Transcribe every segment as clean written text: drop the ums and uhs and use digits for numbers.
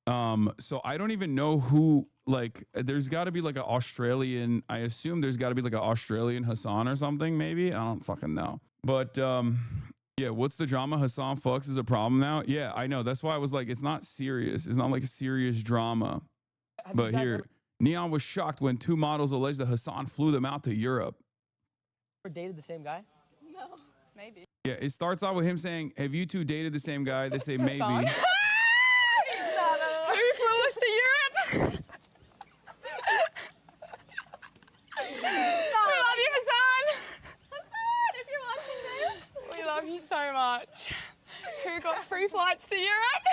So I don't even know who, like, there's got to be like an Australian, I assume there's got to be like an Australian Hasan or something, maybe. I don't fucking know. But yeah, what's the drama? Hasan fucks is a problem now. Yeah, I know. That's why I was like, it's not serious. It's not like a serious drama. But here, Neon was shocked when two models alleged that Hasan flew them out to Europe. Ever dated the same guy? No, maybe. Yeah, it starts out with him saying, have you two dated the same guy? They say maybe. Who flew us to Europe? We love you, Hasan. Hasan, if you're watching this, we love you so much. Who got free flights to Europe?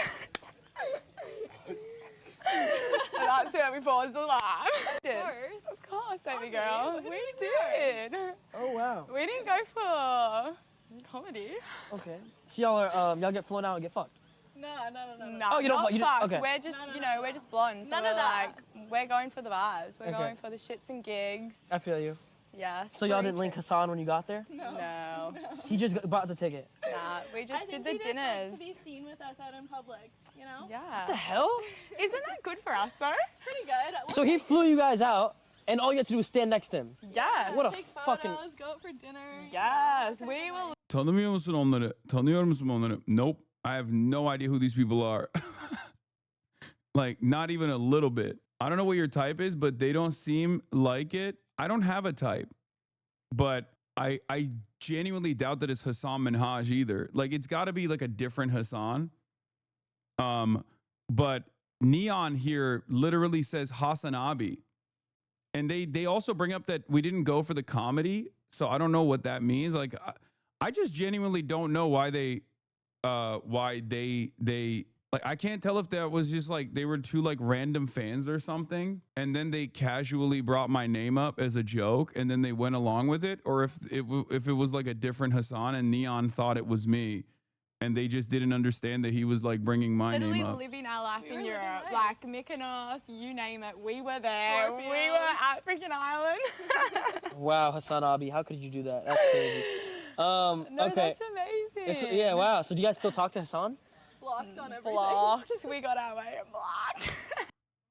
And that's where we paused the live. Of course, baby girl. We did. Oh wow. We didn't go for comedy. Okay. So y'all are y'all get flown out and get fucked. No. Oh, you don't. Not You fucked. okay. We're just, we're just blonde. So None we're of that. like, we're going for the vibes. We're Okay. going for the shits and gigs. I feel you. Yeah. So y'all didn't link Hasan when you got there? No. He just bought the ticket. Nah, we I just think did the he just dinners. liked to be seen with us out in public, you know? Yeah. What the hell? Isn't that good for us though? It's pretty good. So he flew you guys out, and all you had to do was stand next to him. Yes. What a Take fucking. photos, go out for dinner. Yes. We will. Tanımıyor musun onları? Tanıyor musun onları? Nope. I have no idea who these people are. Like, not even a little bit. I don't know what your type is, but they don't seem like it. I don't have a type, but I genuinely doubt that it's Hasan Minhaj either. Like, it's got to be like a different Hasan. But Neon here literally says HasanAbi. And they also bring up that we didn't go for the comedy. So I don't know what that means. Like, I just genuinely don't know why they like, I can't tell if that was just like they were two like random fans or something, and then they casually brought my name up as a joke, and then they went along with it, or if it was like a different Hasan and Neon thought it was me, and they just didn't understand that he was like bringing my Literally name up. living our life in living Europe, life. like Mykonos, you name it, we were there. Scorpios. We were at freaking Island. Wow, HasanAbi, how could you do that? That's crazy. No, Okay. that's amazing. Yeah, wow. So do you guys still talk to Hasan? Blocked on everything. Blocked. We got our way and blocked.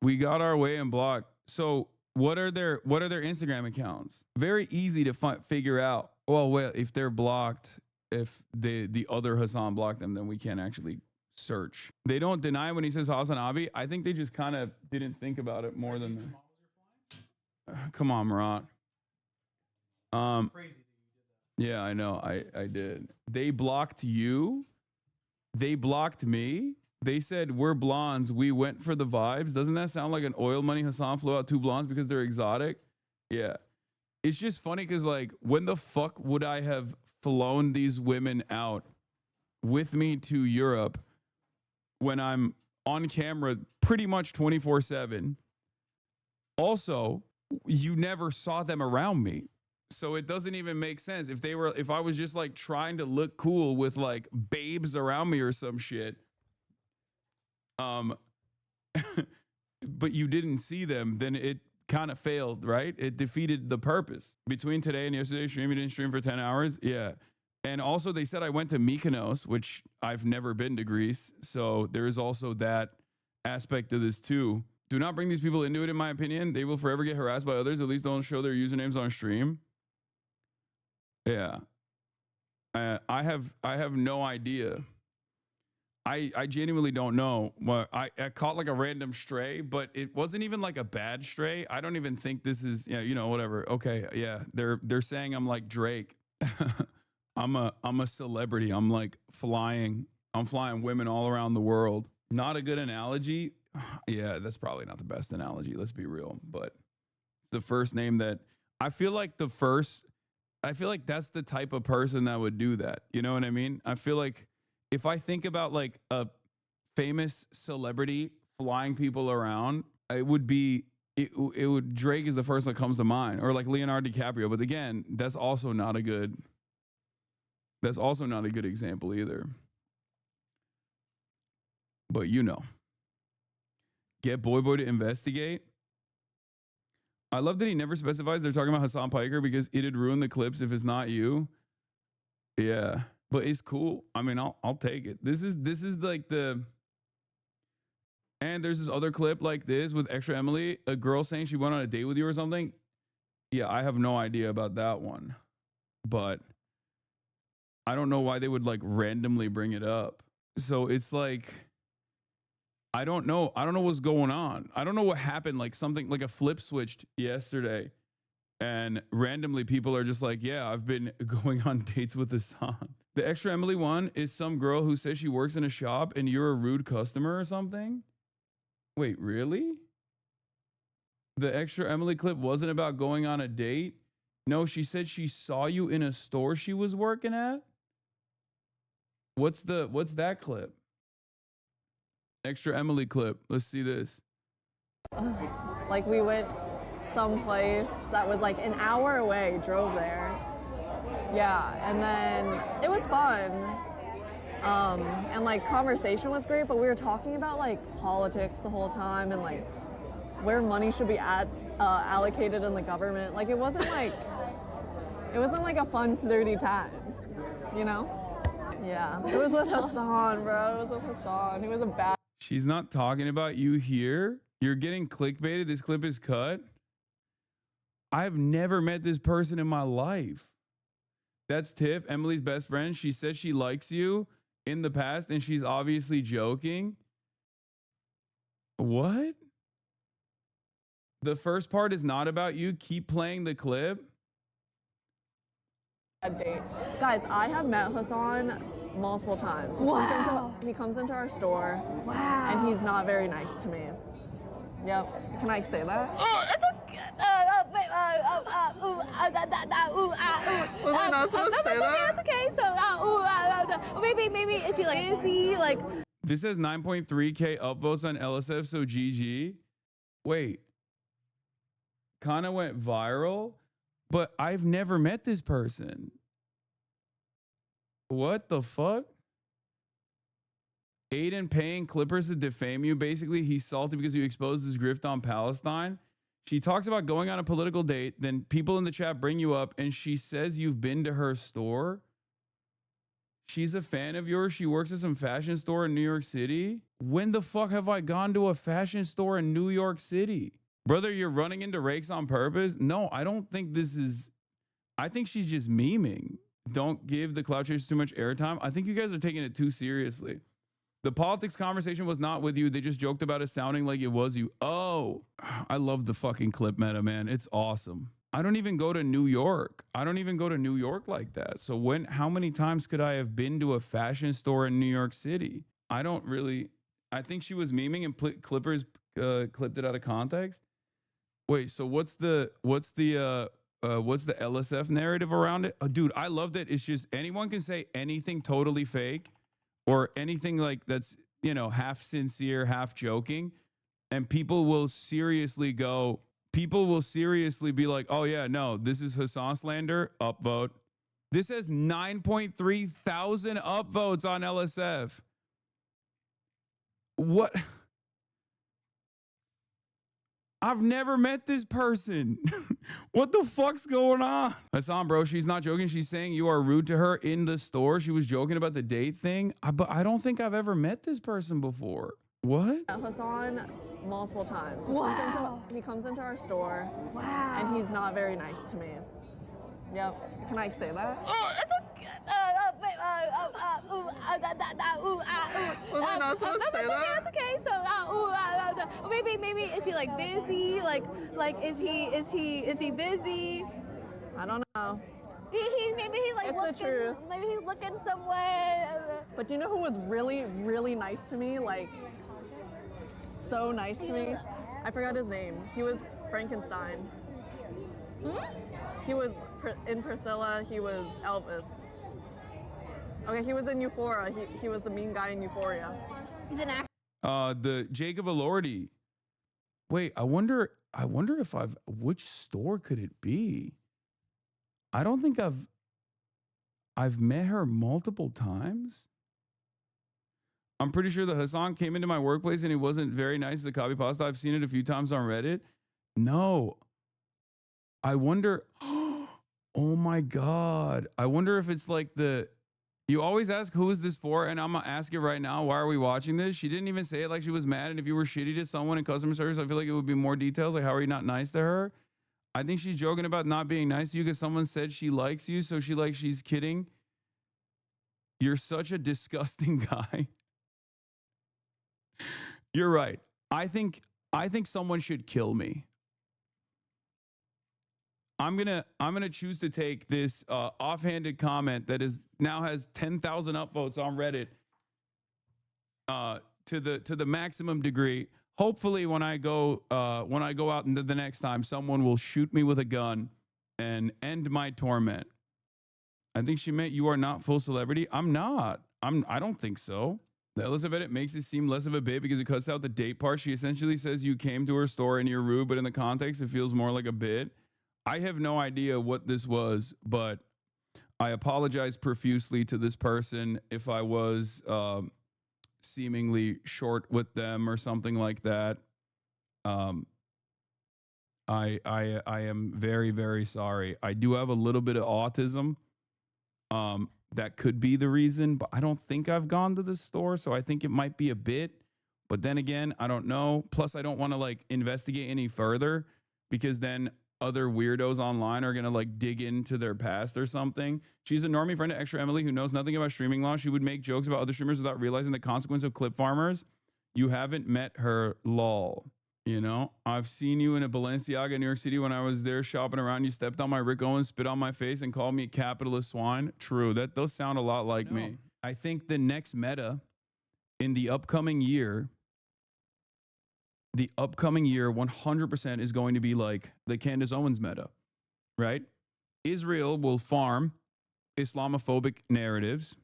We got our way and blocked. So what are their Instagram accounts? Very easy to figure out. Well, if they're blocked, if the other Hasan blocked them, then we can't actually search. They don't deny when he says HasanAbi. I think they just kind of didn't think about it more than. Come on, Murat. Yeah, I know. I did. They blocked you. They blocked me. They said we're blondes. We went for the vibes. Doesn't that sound like an oil money Hasan flew out two blondes because they're exotic? Yeah. It's just funny because, like, when the fuck would I have flown these women out with me to Europe when I'm on camera pretty much 24/7? Also, you never saw them around me. So it doesn't even make sense. If I was just like trying to look cool with like babes around me or some shit, but you didn't see them, then it kind of failed, right? It defeated the purpose. Between today and yesterday's stream, you didn't stream for 10 hours. Yeah. And also they said I went to Mykonos, which I've never been to Greece. So there is also that aspect of this too. Do not bring these people into it, in my opinion. They will forever get harassed by others. At least don't show their usernames on stream. Yeah. I have no idea. I genuinely don't know. Well, I caught like a random stray, but it wasn't even like a bad stray. I don't even think this is, yeah, whatever. Okay, yeah. They're saying I'm like Drake. I'm a celebrity. I'm like flying. I'm flying women all around the world. Not a good analogy. Yeah, that's probably not the best analogy. Let's be real. But the first name that I feel like that's the type of person that would do that. You know what I mean? I feel like if I think about like a famous celebrity flying people around, it would Drake is the first one that comes to mind, or like Leonardo DiCaprio. But again, that's also not a good example either. But get Boy to investigate. I love that he never specifies they're talking about Hasan Piker because it'd ruin the clips if it's not you. Yeah, but it's cool. I mean, I'll take it. This is like And there's this other clip like this with Extra Emily, a girl saying she went on a date with you or something. Yeah, I have no idea about that one, but I don't know why they would like randomly bring it up. So it's like, I don't know. I don't know what's going on. I don't know what happened. Like something like a flip switched yesterday. And randomly people are just like, yeah, I've been going on dates with Hasan. The Extra Emily one is some girl who says she works in a shop and you're a rude customer or something. Wait, really? The Extra Emily clip wasn't about going on a date. No, she said she saw you in a store she was working at. What's that clip? Extra Emily clip. Let's see this. Like we went someplace that was like an hour away, drove there. Yeah, and then it was fun. And like conversation was great, but we were talking about like politics the whole time and like where money should be allocated in the government. Like it wasn't like a fun, flirty time, you know? Yeah, it was with Hasan, bro. It was with Hasan. He was a bad. She's not talking about you here. You're getting clickbaited. This clip is cut. I've never met this person in my life. That's Tiff, Emily's best friend. She said she likes you in the past and she's obviously joking. What? The first part is not about you. Keep playing the clip. Date. Guys, I have met Hasan multiple times. He comes into our store. Wow. And he's not very nice to me. Yep. Can I say that? Oh, it's okay. Was I not supposed to say that? That's okay. So, maybe is he like busy? Like This has 9.3K upvotes on LSF, so GG. Wait. Kinda went viral, but I've never met this person. What the fuck? Aiden paying Clippers to defame you. Basically, he's salty because you exposed his grift on Palestine. She talks about going on a political date. Then people in the chat bring you up and she says you've been to her store. She's a fan of yours. She works at some fashion store in New York City. When the fuck have I gone to a fashion store in New York City? Brother, you're running into rakes on purpose? No, I don't think this is... I think she's just memeing. Don't give the clout chasers too much airtime. I think you guys are taking it too seriously. The politics conversation was not with you. They just joked about it sounding like it was you. Oh, I love the fucking clip meta, man. It's awesome. I don't even go to New York. I don't even go to New York like that. So how many times could I have been to a fashion store in New York City? I don't really... I think she was memeing and Clippers clipped it out of context. Wait, so what's the LSF narrative around it? Oh, dude, I loved it. It's just anyone can say anything totally fake or anything like that's, you know, half sincere, half joking. And people will seriously be like, oh yeah, no, this is Hasan slander, upvote. This has 9.3 thousand upvotes on LSF. What? I've never met this person. What the fuck's going on? Hasan, bro, she's not joking. She's saying you are rude to her in the store. She was joking about the date thing. But I don't think I've ever met this person before. What? Hasan multiple times. He comes into our store. wow. And he's not very nice to me. Yep. Can I say that? Oh, it's okay. Was I not supposed to say that? That's okay. So, maybe is he like busy? Like is he busy? I don't know. Maybe he's like It's looking. the truth. Maybe he's looking somewhere. But do you know who was really, really nice to me? Like, so nice to me? I forgot his name. He was Frankenstein. He was in Priscilla. He was Elvis. Okay, he was in Euphoria. He was the mean guy in Euphoria. He's an actor. The Jacob Elordi. Wait, I wonder if which store could it be? I don't think I've met her multiple times. I'm pretty sure that Hasan came into my workplace and he wasn't very nice to copy pasta. I've seen it a few times on Reddit. No. I wonder, oh my God. I wonder if it's like the You always ask, who is this for? And I'm going to ask it right now. Why are we watching this? She didn't even say it like she was mad. And if you were shitty to someone in customer service, I feel like it would be more details. Like, how are you not nice to her? I think she's joking about not being nice to you because someone said she likes you. So she's kidding. You're such a disgusting guy. You're right. I think someone should kill me. I'm gonna choose to take this offhanded comment that is now has 10,000 upvotes on Reddit to the maximum degree. Hopefully, when I go out into the next time, someone will shoot me with a gun and end my torment. I think she meant you are not full celebrity. I'm not. I don't think so. The Elizabeth edit makes it seem less of a bit because it cuts out the date part. She essentially says you came to her store and you're rude, but in the context, it feels more like a bit. I have no idea what this was, but I apologize profusely to this person if I was seemingly short with them or something like that. I am very, very sorry. I do have a little bit of autism. That could be the reason, but I don't think I've gone to the store, so I think it might be a bit. But then again, I don't know. Plus, I don't want to like investigate any further because then other weirdos online are gonna like dig into their past or something. She's a normie friend of Extra Emily who knows nothing about streaming law. She would make jokes about other streamers without realizing the consequence of clip farmers. You haven't met her, lol. You know, I've seen you in a Balenciaga in New York City when I was there shopping around. You stepped on my Rick Owens, spit on my face, and called me capitalist swine. True, that those sound a lot like me. I think the next meta in the upcoming year 100% is going to be like the Candace Owens meta, right? Israel will farm Islamophobic narratives.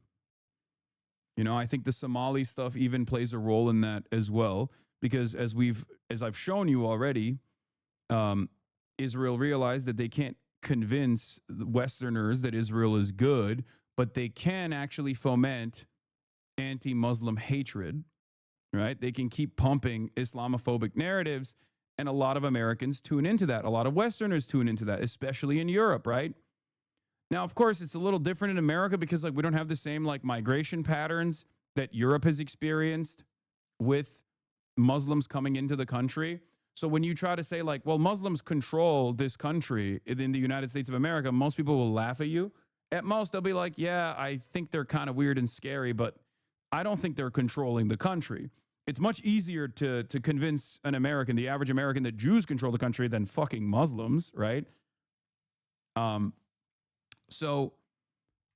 You know, I think the Somali stuff even plays a role in that as well. Because as I've shown you already, Israel realized that they can't convince the Westerners that Israel is good, but they can actually foment anti-Muslim hatred, right? They can keep pumping Islamophobic narratives, and a lot of Americans tune into that. A lot of Westerners tune into that, especially in Europe, right? Now, of course, it's a little different in America because like we don't have the same like migration patterns that Europe has experienced with Muslims coming into the country. So when you try to say like, well, Muslims control this country in the United States of America, most people will laugh at you. At most, they'll be like, yeah, I think they're kind of weird and scary, but I don't think they're controlling the country. It's much easier to convince an American, the average American, that Jews control the country than fucking Muslims, right? So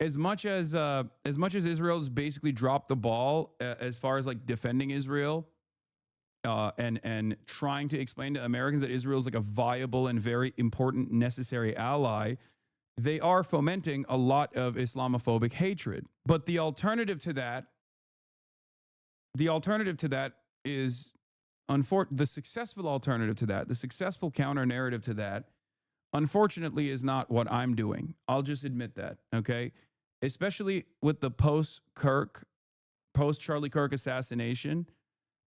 as much as Israel's basically dropped the ball as far as like defending Israel, and trying to explain to Americans that Israel is like a viable and very important, necessary ally, they are fomenting a lot of Islamophobic hatred. But the alternative to that is the successful alternative to that, the successful counter narrative to that, unfortunately, is not what I'm doing. I'll just admit that, okay? Especially with the post-Charlie Kirk assassination,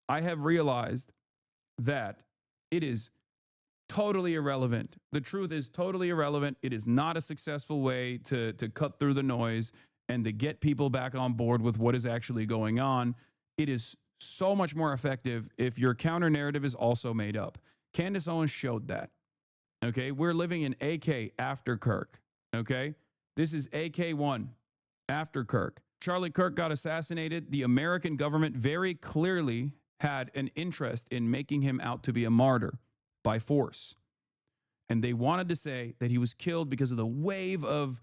I have realized that it is totally irrelevant. The truth is totally irrelevant. It is not a successful way to cut through the noise and to get people back on board with what is actually going on. It is so much more effective if your counter narrative is also made up. Candace Owens showed that. Okay, we're living in AK after Kirk. Okay, this is AK1 after Kirk. Charlie Kirk got assassinated. The American government very clearly had an interest in making him out to be a martyr by force. And they wanted to say that he was killed because of the wave of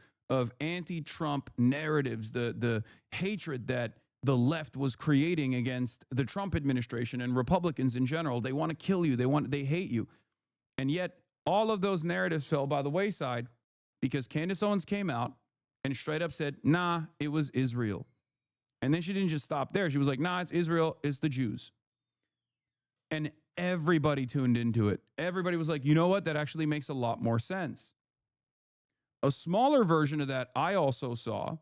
anti-Trump narratives, the hatred that the left was creating against the Trump administration and Republicans in general. They want to kill you. They hate you. And yet all of those narratives fell by the wayside because Candace Owens came out and straight up said, nah, it was Israel. And then she didn't just stop there. She was like, nah, it's Israel, it's the Jews. And everybody tuned into it. Everybody was like, you know what? That actually makes a lot more sense. A smaller version of that I also saw,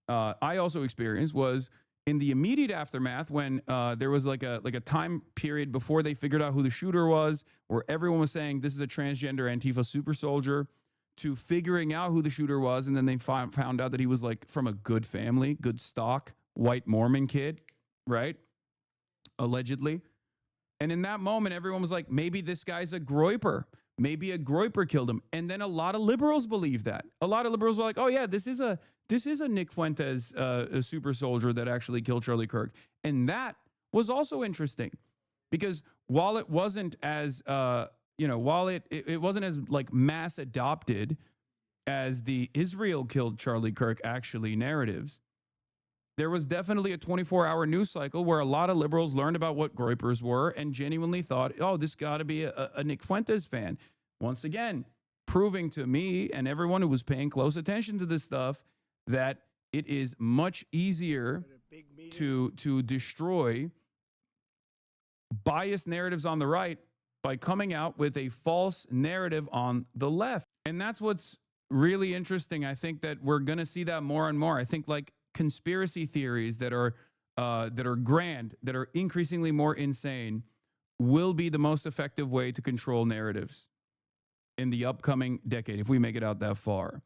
I also experienced, was in the immediate aftermath when there was like a time period before they figured out who the shooter was, where everyone was saying this is a transgender Antifa super soldier. to figuring out who the shooter was, and then they found out that he was like from a good family, good stock, white Mormon kid, right? Allegedly. And in that moment, everyone was like, maybe this guy's a groyper. Maybe a groyper killed him. And then a lot of liberals believe that. A lot of liberals were like, oh yeah, this is a Nick Fuentes, a super soldier that actually killed Charlie Kirk. And that was also interesting because while it wasn't as, while it wasn't as like mass adopted as the Israel killed Charlie Kirk actually narratives, there was definitely a 24-hour news cycle where a lot of liberals learned about what groypers were and genuinely thought, oh, this got to be a Nick Fuentes fan. Once again, proving to me and everyone who was paying close attention to this stuff that it is much easier to destroy biased narratives on the right by coming out with a false narrative on the left. And that's what's really interesting. I think that we're going to see that more and more. I think like conspiracy theories that are grand, that are increasingly more insane, will be the most effective way to control narratives in the upcoming decade, if we make it out that far.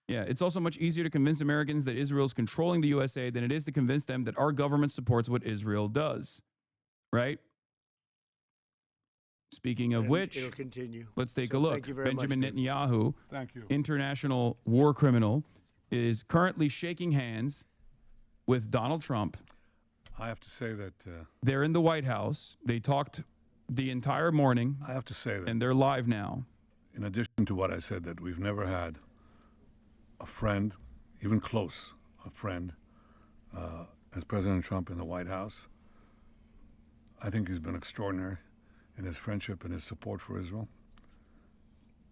Yeah, it's also much easier to convince Americans that Israel is controlling the USA than it is to convince them that our government supports what Israel does, right? Speaking of which, it'll continue. Let's take So a look. thank you very Benjamin much, David. Netanyahu, Thank you. international war criminal, is currently shaking hands with Donald Trump. I have to say that They're in the White House. They talked the entire morning, I have to say that and they're live now. in addition to what I said, that we've never had a friend, even close, a friend, as President Trump in the White House. I think he's been extraordinary in his friendship and his support for Israel.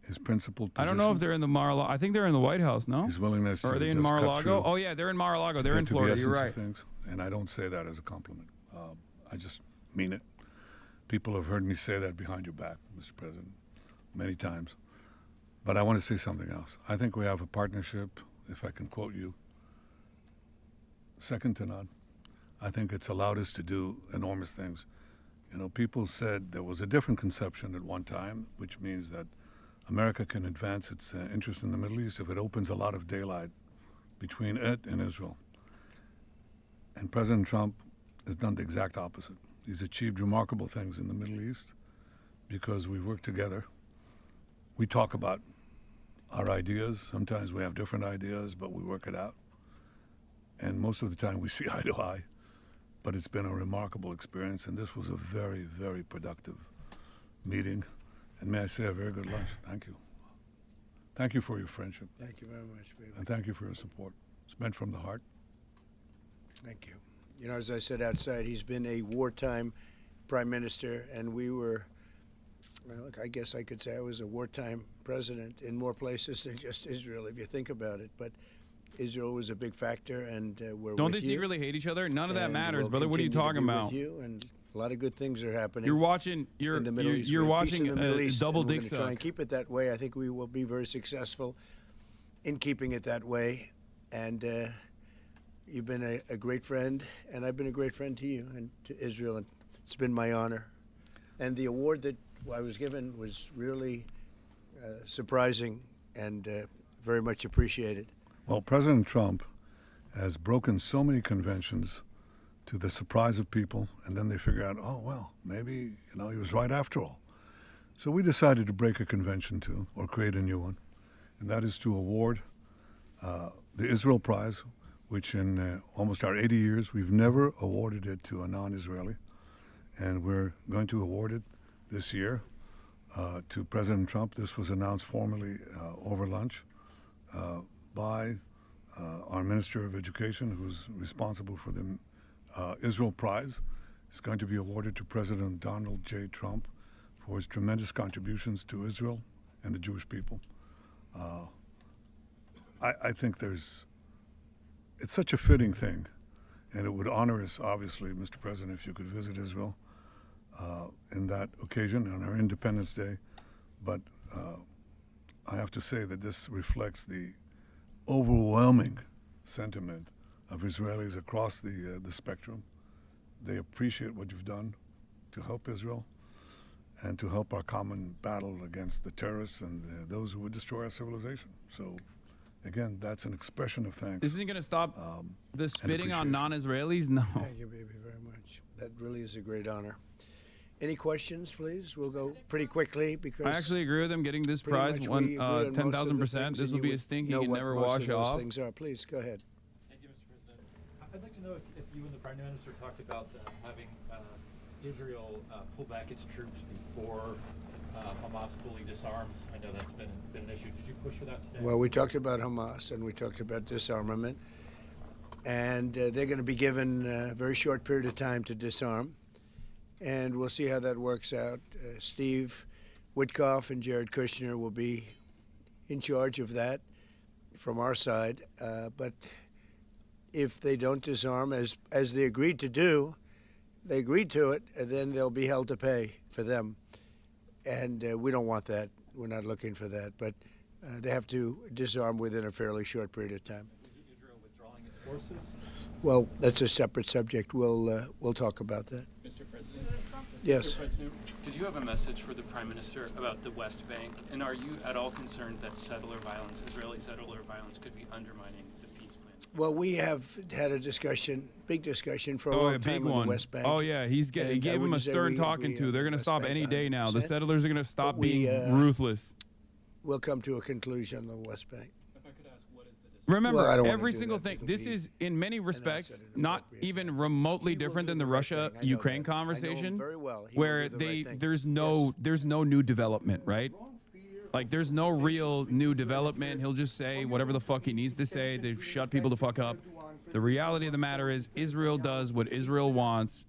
His principled I don't know if positions, they're in the Mar-a-Lago. I think they're in the White House, no? his willingness Or to are they in just cut Mar-a-Lago? through, Oh, yeah, they're in Mar-a-Lago. They're get in to the Florida. You're essence right. of things, and I don't say that as a compliment. I just mean it. People have heard me say that behind your back, Mr. President, many times. But I want to say something else. I think we have a partnership, if I can quote you, second to none. I think it's allowed us to do enormous things. You know, people said there was a different conception at one time, which means that America can advance its interest in the Middle East if it opens a lot of daylight between it and Israel. And President Trump has done the exact opposite. He's achieved remarkable things in the Middle East because we work together. We talk about our ideas. Sometimes we have different ideas, but we work it out. And most of the time we see eye to eye. But it's been a remarkable experience, and this was a very, very productive meeting. And may I say, a very good lunch. Thank you. Thank you for your friendship, Thank you very much, baby. and thank you for your support. It's meant from the heart. Thank you. You know, as I said outside, he's been a wartime prime minister, and we were, well, look, I guess I could say I was a wartime president in more places than just Israel, if you think about it. But Israel was a big factor, and we're Don't they with you. secretly hate each other? None of that and matters, we'll brother. What are you continue to talking be about? with you, and a lot of good things are happening. You're watching. You're in the Middle East. you're We have peace watching in the Middle a East, double and we're dick gonna try suck. and keep it that way. I think we will be very successful in keeping it that way. And you've been a great friend, and I've been a great friend to you and to Israel, and it's been my honor. And the award that I was given was really surprising and very much appreciated. Well, President Trump has broken so many conventions to the surprise of people, and then they figure out, oh, well, maybe, he was right after all. So we decided to break a convention too, or create a new one, and that is to award the Israel Prize, which in almost our 80 years, we've never awarded it to a non-Israeli, and we're going to award it this year to President Trump. This was announced formally over lunch by our Minister of Education, who's responsible for the Israel Prize. It's going to be awarded to President Donald J. Trump for his tremendous contributions to Israel and the Jewish people. I think it's such a fitting thing, and it would honor us, obviously, Mr. President, if you could visit Israel in that occasion on our Independence Day. But I have to say that this reflects the overwhelming sentiment of Israelis across the spectrum. They appreciate what you've done to help Israel, and to help our common battle against the terrorists and those who would destroy our civilization. So, again, that's an expression of thanks. This isn't going to stop the spitting on appreciation. non-Israelis? No. Thank you, baby, very much. That really is a great honor. Any questions, please? We'll go pretty quickly because I actually agree with him getting this pretty prize much we agree on most of the 10,000%. things, This and will you be a would stinking know and what never most wash of those off. things are. Please go ahead. Thank you, Mr. President. I'd like to know if you and the Prime Minister talked about having Israel pull back its troops before Hamas fully disarms. I know that's been an issue. Did you push for that today? Well, we talked about Hamas and we talked about disarmament, and they're going to be given a very short period of time to disarm, and we'll see how that works out. Steve Witkoff and Jared Kushner will be in charge of that from our side, but if they don't disarm as they agreed to do, they agreed to it, and then they'll be held to pay for them. And we don't want that. We're not looking for that. But they have to disarm within a fairly short period of time. Is Israel withdrawing its forces? Well, that's a separate subject. We'll talk about that. Mr. President? Yes. Mr. President, did you have a message for the Prime Minister about the West Bank? And are you at all concerned that settler violence, Israeli settler violence, could be undermining the peace plan? Well, we have had a discussion, big discussion for a Oh, long a big time on one. the West Bank. Oh, yeah. He And I gave him a wouldn't say stern we talking agree to. on They're the going to West stop Bank any day now. The 100%. settlers are going to stop But we, being ruthless. We'll come to a conclusion on the West Bank. If I could ask, what is the decision? Remember, Well, I don't wanna every do single that. thing. It'll This be is, in many respects, at an not appropriate even time. remotely He will different do than the the right thing. I know Russia-Ukraine that. I know him conversation, very well. He will where do the right thing. there's no new development, right? Like there's no real new development. He'll just say whatever the fuck he needs to say to shut people the fuck up. The reality of the matter is Israel does what Israel wants,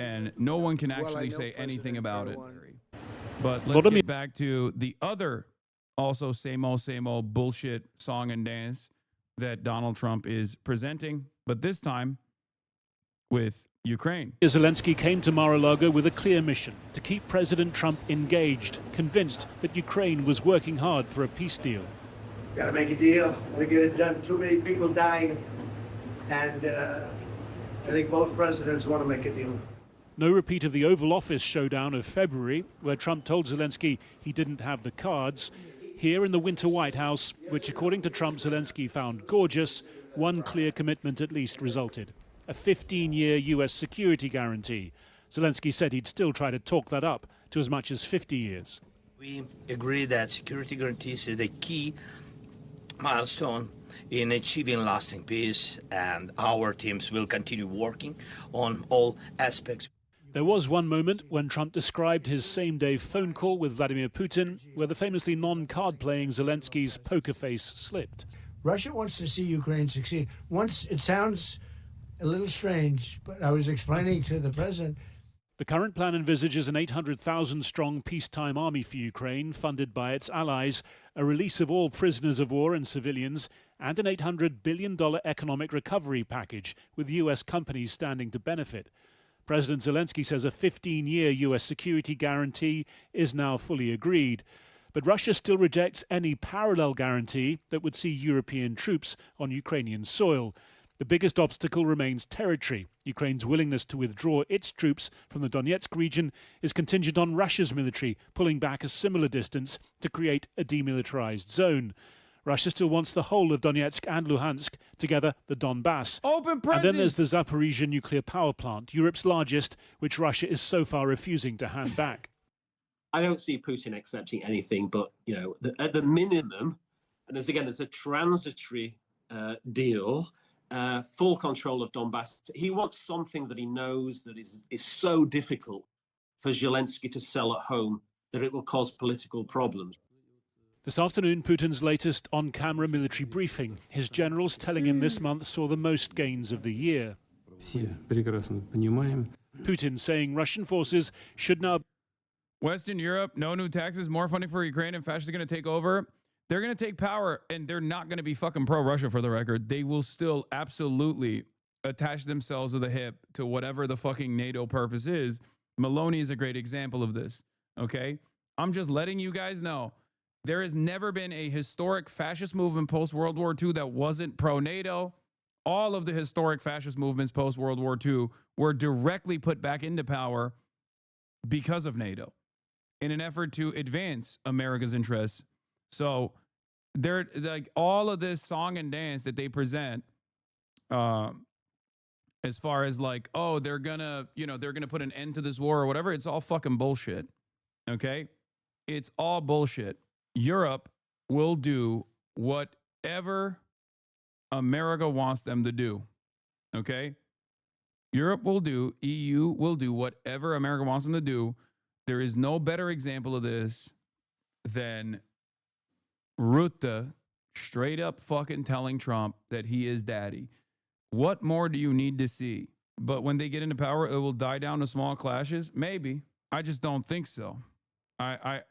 and no one can Well, I actually know say anything President about it. Erdogan. But let's get back to the other, also same old bullshit song and dance that Donald Trump is presenting, but this time with Ukraine. Zelenskyy came to Mar-a-Lago with a clear mission to keep President Trump engaged, convinced that Ukraine was working hard for a peace deal. Gotta make a deal. Gotta get it done. Too many people dying. And I think both presidents want to make a deal. No repeat of the Oval Office showdown of February, where Trump told Zelenskyy he didn't have the cards. Here in the Winter White House, which according to Trump, Zelenskyy found gorgeous, one clear commitment at least resulted: a 15-year U.S. security guarantee. Zelenskyy said he'd still try to talk that up to as much as 50 years. We agree that security guarantees is a key milestone in achieving lasting peace, and our teams will continue working on all aspects. There was one moment when Trump described his same-day phone call with Vladimir Putin, where the famously non-card-playing Zelenskyy's poker face slipped. Russia wants to see Ukraine succeed. Once it sounds a little strange, but I was explaining to the president. The current plan envisages an 800,000-strong peacetime army for Ukraine, funded by its allies, a release of all prisoners of war and civilians, and an $800 billion economic recovery package, with U.S. companies standing to benefit. President Zelenskyy says a 15-year U.S. security guarantee is now fully agreed. But Russia still rejects any parallel guarantee that would see European troops on Ukrainian soil. The biggest obstacle remains territory. Ukraine's willingness to withdraw its troops from the Donetsk region is contingent on Russia's military pulling back a similar distance to create a demilitarized zone. Russia still wants the whole of Donetsk and Luhansk, together the Donbass. Open And then there's presents. the Zaporizhia nuclear power plant, Europe's largest, which Russia is so far refusing to hand back. I don't see Putin accepting anything but, at the minimum, and there's a transitory deal, full control of Donbass. He wants something that he knows that is so difficult for Zelenskyy to sell at home that it will cause political problems. This afternoon, Putin's latest on-camera military briefing. His generals telling him this month saw the most gains of the year. Putin saying Russian forces should now... Western Europe, no new taxes, more funding for Ukraine, and fascists are going to take over. They're going to take power, and they're not going to be fucking pro-Russia for the record. They will still absolutely attach themselves to the hip to whatever the fucking NATO purpose is. Maloney is a great example of this, okay? I'm just letting you guys know. There has never been a historic fascist movement post-World War II that wasn't pro-NATO. All of the historic fascist movements post-World War II were directly put back into power because of NATO. in an effort to advance America's interests. So they're like all of this song and dance that they present, as far as like, oh, they're gonna put an end to this war or whatever. It's all fucking bullshit. Okay, it's all bullshit. Europe will do whatever America wants them to do. Okay, Europe will do, EU will do whatever America wants them to do. There is no better example of this than Rutte straight up fucking telling Trump that he is daddy. What more do you need to see? But when they get into power, it will die down to small clashes? Maybe. I just don't think so. I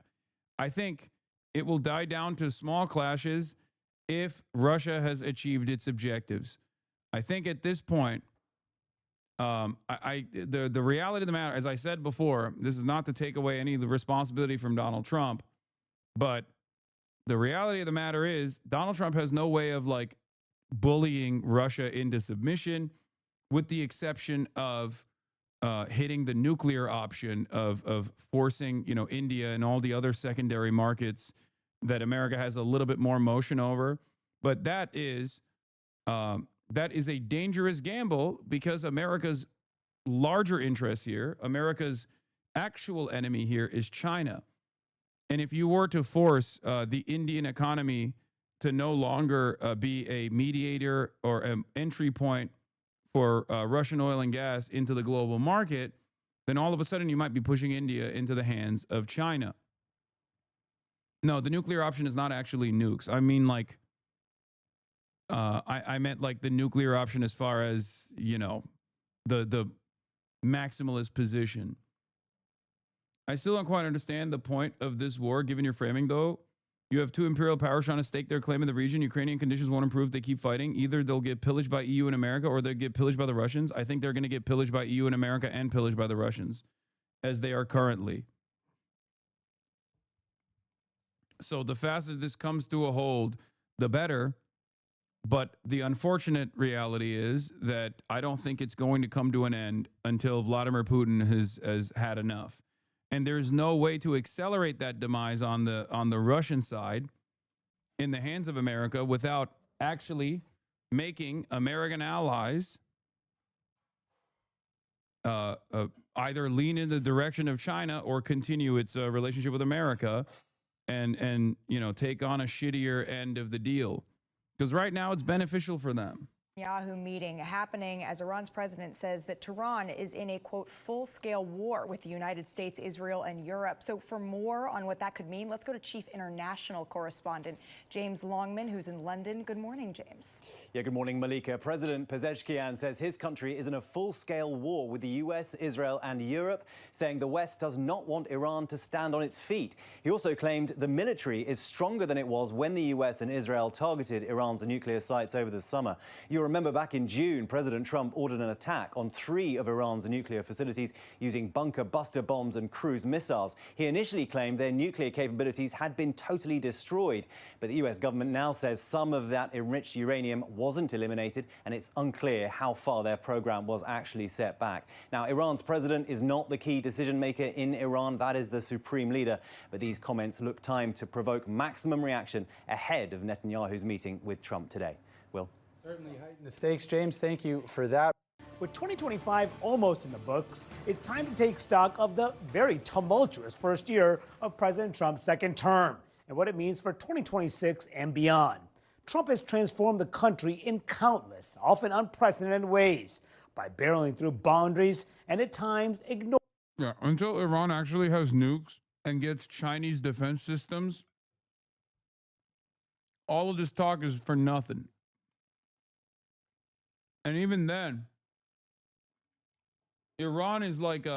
think it will die down to small clashes if Russia has achieved its objectives. I think at this point, the reality of the matter, as I said before, this is not to take away any of the responsibility from Donald Trump, but the reality of the matter is Donald Trump has no way of like bullying Russia into submission, with the exception of hitting the nuclear option of forcing, India and all the other secondary markets that America has a little bit more motion over. But that is a dangerous gamble, because America's larger interest here, America's actual enemy here, is China. And if you were to force the Indian economy to no longer be a mediator or an entry point for Russian oil and gas into the global market, then all of a sudden you might be pushing India into the hands of China. No, the nuclear option is not actually nukes. I mean, like, I meant like the nuclear option as far as, the maximalist position. I still don't quite understand the point of this war, given your framing, though. You have two imperial powers trying to stake their claim in the region. Ukrainian conditions won't improve if they keep fighting. Either they'll get pillaged by EU and America, or they'll get pillaged by the Russians. I think they're going to get pillaged by EU and America and pillaged by the Russians, as they are currently. So the faster this comes to a hold, the better. But the unfortunate reality is that I don't think it's going to come to an end until Vladimir Putin has had enough. And there's no way to accelerate that demise on the Russian side in the hands of America without actually making American allies either lean in the direction of China or continue its relationship with America and take on a shittier end of the deal. Because right now it's beneficial for them. Netanyahu meeting happening as Iran's president says that Tehran is in a, quote, full-scale war with the United States, Israel, and Europe. So for more on what that could mean, let's go to Chief International Correspondent James Longman, who's in London. Good morning, James. Yeah, good morning, Malika. President Pezeshkian says his country is in a full-scale war with the US, Israel, and Europe, saying the West does not want Iran to stand on its feet. He also claimed the military is stronger than it was when the US and Israel targeted Iran's nuclear sites over the summer. You remember back in June, President Trump ordered an attack on 3 of Iran's nuclear facilities using bunker buster bombs and cruise missiles. He initially claimed their nuclear capabilities had been totally destroyed, but the US government now says some of that enriched uranium wasn't eliminated, and it's unclear how far their program was actually set back. Now, Iran's president is not the key decision maker in Iran. That is the supreme leader. But these comments look timed to provoke maximum reaction ahead of Netanyahu's meeting with Trump today. Will? Certainly heighten the stakes. James, thank you for that. With 2025 almost in the books, it's time to take stock of the very tumultuous first year of President Trump's second term and what it means for 2026 and beyond. Trump has transformed the country in countless, often unprecedented ways by barreling through boundaries and at times ignoring. Yeah, until Iran actually has nukes and gets Chinese defense systems, all of this talk is for nothing. And even then, Iran is like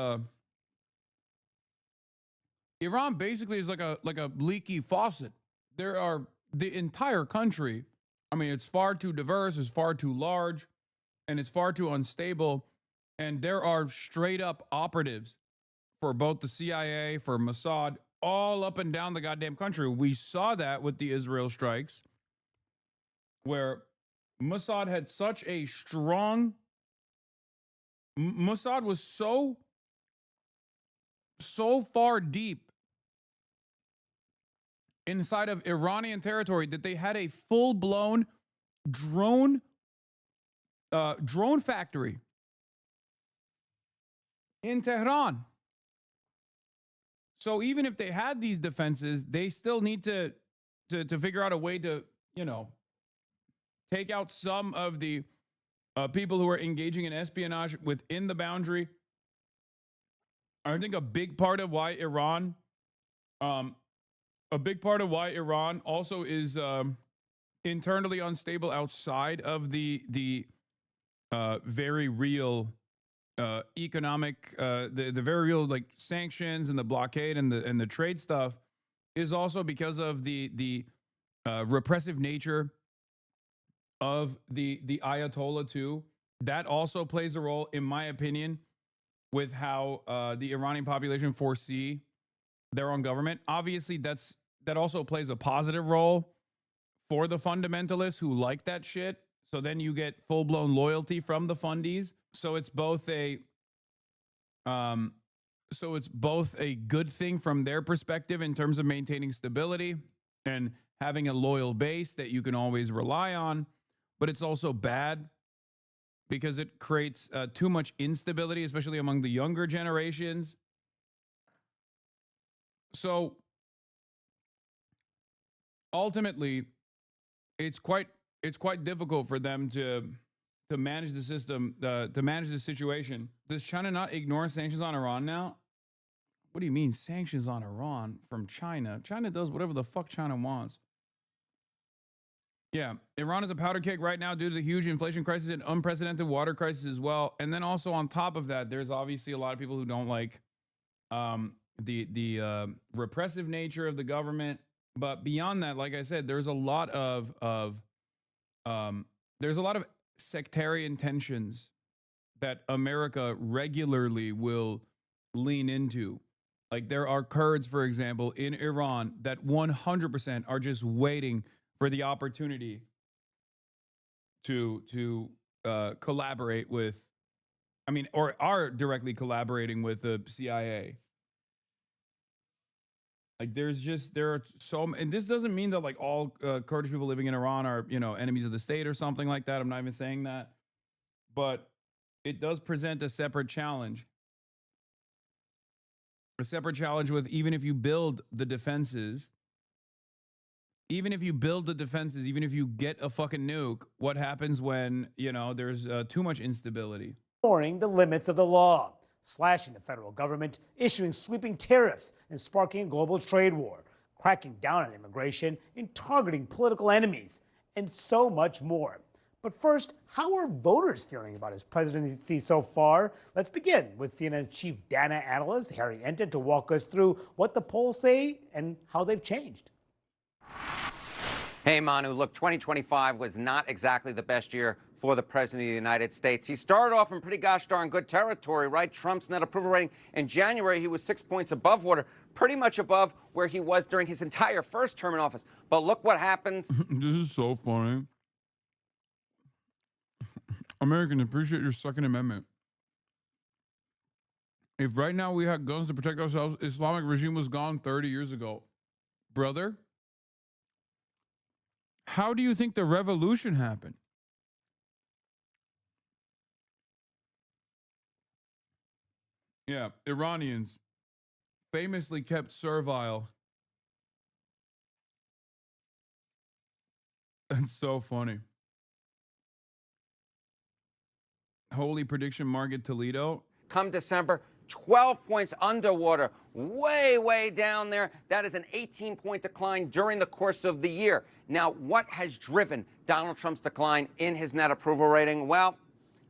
Iran basically is like a leaky faucet. There are the entire country. I mean, it's far too diverse, it's far too large, and it's far too unstable. And there are straight up operatives for both the CIA, for Mossad, all up and down the goddamn country. We saw that with the Israel strikes, where Mossad had such a strong, Mossad was so far deep inside of Iranian territory that they had a full-blown drone factory in Tehran. So even if they had these defenses, they still need to figure out a way to, take out some of the people who are engaging in espionage within the boundary. I think a big part of why Iran also is internally unstable outside of the very real economic, the very real like sanctions and the blockade and the trade stuff is also because of the repressive nature of the Ayatollah too. That also plays a role, in my opinion, with how the Iranian population foresee their own government. Obviously, that also plays a positive role for the fundamentalists who like that shit. So then you get full-blown loyalty from the fundies. So it's both a good thing from their perspective in terms of maintaining stability and having a loyal base that you can always rely on. But it's also bad because it creates too much instability, especially among the younger generations. So ultimately, it's quite difficult for them to manage the system, to manage the situation. Does China not ignore sanctions on Iran now? What do you mean sanctions on Iran from China? China does whatever the fuck China wants. Yeah, Iran is a powder keg right now due to the huge inflation crisis and unprecedented water crisis as well. And then also on top of that, there's obviously a lot of people who don't like the repressive nature of the government. But beyond that, like I said, there's a lot of sectarian tensions that America regularly will lean into. Like there are Kurds, for example, in Iran that 100% are just waiting for the opportunity to collaborate with, or are directly collaborating with the CIA. Like there are so, and this doesn't mean that like all Kurdish people living in Iran are, enemies of the state or something like that. I'm not even saying that, but it does present a separate challenge. A separate challenge with even if you build the defenses, even if you get a fucking nuke, what happens when, there's too much instability? Ignoring the limits of the law, slashing the federal government, issuing sweeping tariffs, and sparking a global trade war, cracking down on immigration, and targeting political enemies, and so much more. But first, how are voters feeling about his presidency so far? Let's begin with CNN's chief data analyst, Harry Enten, to walk us through what the polls say and how they've changed. Hey, Manu, look, 2025 was not exactly the best year for the President of the United States. He started off in pretty gosh darn good territory, right? Trump's net approval rating in January, he was 6 points above water, pretty much above where he was during his entire first term in office. But look what happens. This is so funny. Americans, appreciate your Second Amendment. If right now we had guns to protect ourselves, Islamic regime was gone 30 years ago. Brother, how do you think the revolution happened? Yeah, Iranians famously kept servile. That's so funny. Holy prediction market Toledo. Come December, 12 points underwater, way, way down there. That is an 18-point decline during the course of the year. Now, what has driven Donald Trump's decline in his net approval rating? Well,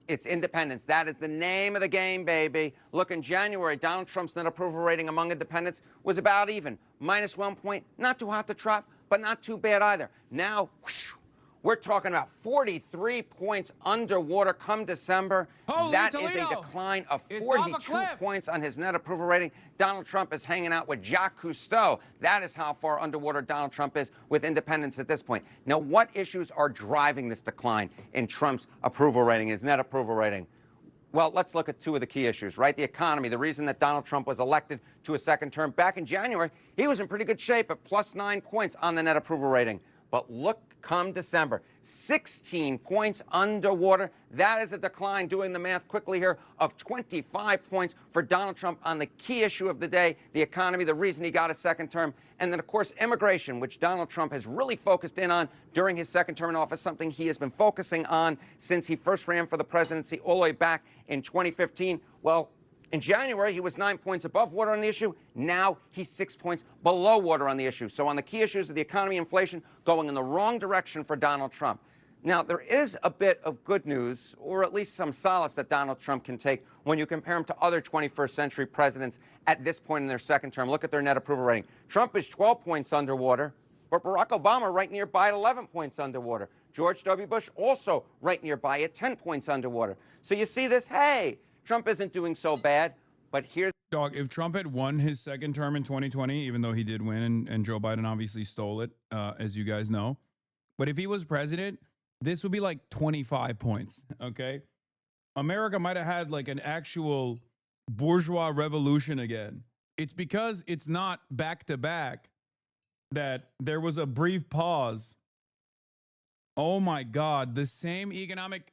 it's independents. That is the name of the game, baby. Look, in January, Donald Trump's net approval rating among independents was about even, minus 1 point. Not too hot to trot, but not too bad either. Now, whoosh, we're talking about 43 points underwater come December. Holy that Toledo. is a decline of It's 42 points on his net approval rating. Donald Trump is hanging out with Jacques Cousteau. That is how far underwater Donald Trump is with independents at this point. Now, what issues are driving this decline in Trump's approval rating, his net approval rating? Well, let's look at two of the key issues, right? The economy, the reason that Donald Trump was elected to a second term back in January, he was in pretty good shape at plus 9 points on the net approval rating. But look, come December, 16 points underwater. That is a decline, doing the math quickly here, of 25 points for Donald Trump on the key issue of the day, the economy, the reason he got a second term. And then, of course, immigration, which Donald Trump has really focused in on during his second term in office, something he has been focusing on since he first ran for the presidency all the way back in 2015. Well, in January, he was 9 points above water on the issue. Now he's 6 points below water on the issue. So on the key issues of the economy, inflation, going in the wrong direction for Donald Trump. Now, there is a bit of good news, or at least some solace that Donald Trump can take when you compare him to other 21st century presidents at this point in their second term. Look at their net approval rating. Trump is 12 points underwater, but Barack Obama right nearby at 11 points underwater. George W. Bush also right nearby at 10 points underwater. So you see this, hey, Trump isn't doing so bad, but here's... Dog, if Trump had won his second term in 2020, even though he did win and Joe Biden obviously stole it, as you guys know, but if he was president, this would be like 25 points, okay? America might have had like an actual bourgeois revolution again. It's because it's not back to back that there was a brief pause. Oh my God, the same economic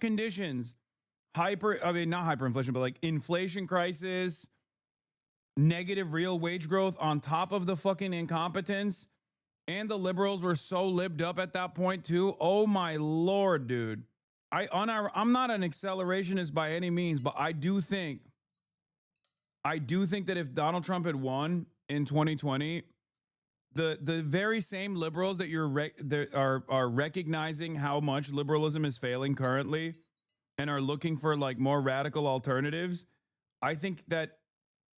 conditions, not hyperinflation, but like inflation crisis, negative real wage growth on top of the fucking incompetence. And the liberals were so libbed up at that point too. Oh my Lord, dude. I'm not an accelerationist by any means, but I do think that if Donald Trump had won in 2020, the very same liberals that are recognizing how much liberalism is failing currently and are looking for like more radical alternatives, I think that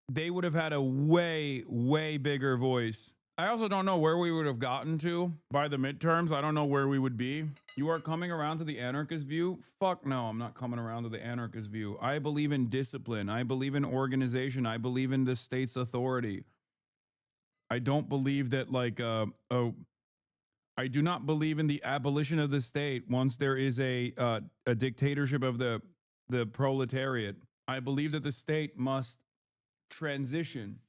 they would have had a way, way bigger voice. I also don't know where we would have gotten to by the midterms. I don't know where we would be. You are coming around to the anarchist view? Fuck no, I'm not coming around to the anarchist view. I believe in discipline. I believe in organization. I believe in the state's authority. I don't believe that I do not believe in the abolition of the state once there is a dictatorship of the proletariat. I believe that the state must transition